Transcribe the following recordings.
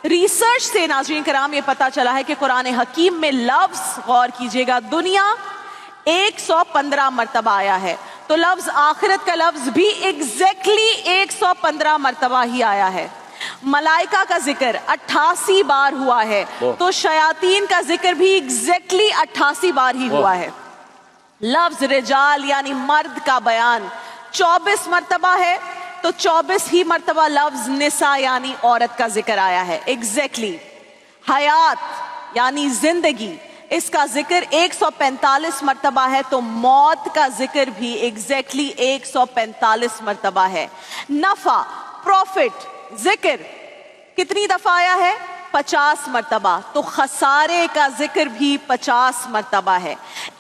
Research سے ناظرین کرام یہ پتا چلا ہے کہ قرآن حکیم میں لفظ، غور کیجئے گا، دنیا 115 مرتبہ آیا ہے، تو لفظ آخرت کا لفظ بھی ایگزیکٹلی 115 مرتبہ ہی آیا ہے۔ ملائکہ کا ذکر 88 بار ہوا ہے، تو شیاطین کا ذکر بھی ایگزیکٹلی 88 بار ہی ہوا ہے۔ لفظ رجال یعنی مرد کا بیان 24 مرتبہ ہے، تو 24 ہی مرتبہ لفظ نساء یعنی عورت کا ذکر آیا ہے ایگزیکٹلی۔ حیات یعنی زندگی، اس کا ذکر 145 مرتبہ ہے، تو موت کا ذکر بھی ایگزیکٹلی 145 مرتبہ ہے۔ نفع، پروفٹ، ذکر کتنی دفعہ آیا ہے؟ 50 مرتبہ، تو خسارے کا ذکر بھی 50 مرتبہ ہے۔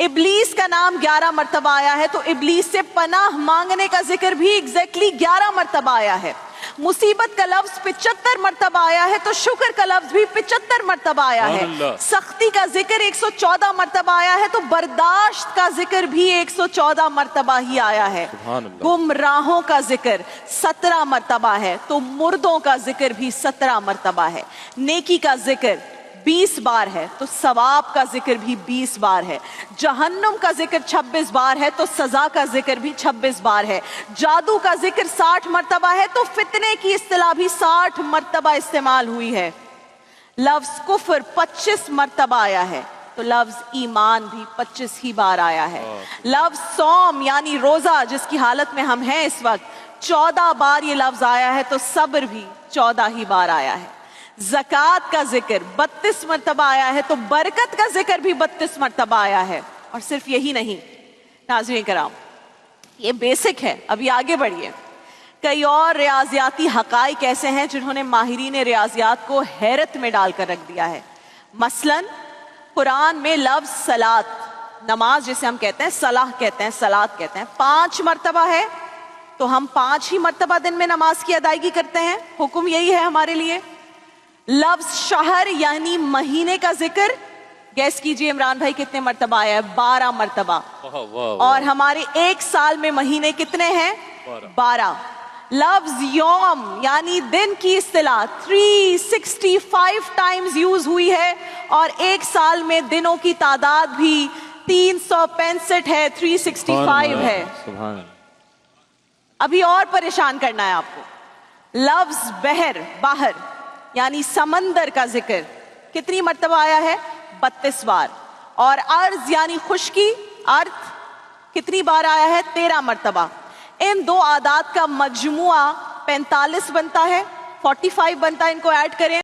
ابلیس کا نام 11 مرتبہ آیا ہے، تو ابلیس سے پناہ مانگنے کا ذکر بھی ایگزیکٹلی 11 مرتبہ آیا ہے۔ مصیبت کا لفظ 75 مرتبہ آیا ہے، تو شکر کا لفظ بھی 75 مرتبہ آیا ہے۔ سختی کا ذکر 114 مرتبہ آیا ہے، تو برداشت کا ذکر بھی 114 مرتبہ ہی آیا ہے۔ گمراہوں کا ذکر 17 مرتبہ ہے، تو مردوں کا ذکر بھی 17 مرتبہ ہے۔ نیکی کا ذکر 20 بار ہے، تو ثواب کا ذکر بھی 20 بار ہے۔ جہنم کا ذکر 26 بار ہے، تو سزا کا ذکر بھی 26 بار ہے۔ جادو کا ذکر 60 مرتبہ ہے، تو فتنے کی اصطلاح بھی 60 مرتبہ استعمال ہوئی ہے۔ لفظ کفر 25 مرتبہ آیا ہے، تو لفظ ایمان بھی 25 ہی بار آیا ہے۔ لفظ صوم یعنی روزہ، جس کی حالت میں ہم ہیں اس وقت، 14 بار یہ لفظ آیا ہے، تو صبر بھی 14 ہی بار آیا ہے۔ زکوٰۃ کا ذکر 32 مرتبہ آیا ہے، تو برکت کا ذکر بھی 32 مرتبہ آیا ہے۔ اور صرف یہی نہیں ناظرین کرام، یہ بیسک ہے، ابھی آگے بڑھیے۔ کئی اور ریاضیاتی حقائق ایسے ہیں جنہوں نے ماہرین ریاضیات کو حیرت میں ڈال کر رکھ دیا ہے۔ مثلاً قرآن میں لفظ صلاۃ، نماز جسے ہم کہتے ہیں، صلاح کہتے ہیں، صلاۃ کہتے ہیں، 5 مرتبہ ہے، تو ہم 5 ہی مرتبہ دن میں نماز کی ادائیگی کرتے ہیں، حکم یہی ہے ہمارے لیے۔ لفظ شہر یعنی مہینے کا ذکر، گیس کیجئے عمران بھائی کتنے مرتبہ آیا ہے؟ 12 مرتبہ۔ اور ہمارے ایک سال میں مہینے کتنے ہیں؟ 12۔ لفظ یوم یعنی دن کی اصطلاح 365 ٹائمز یوز ہوئی ہے، اور ایک سال میں دنوں کی تعداد بھی 365 ہے، 365 ہے۔ ابھی اور پریشان کرنا ہے آپ کو۔ لفظ بحر، باہر یعنی سمندر کا ذکر کتنی مرتبہ آیا ہے؟ 32 بار۔ اور ارض یعنی خشکی، ارتھ کتنی بار آیا ہے؟ 13 مرتبہ۔ ان دو اعداد کا مجموعہ 45 بنتا ہے، 45 بنتا ہے، ان کو ایڈ کریں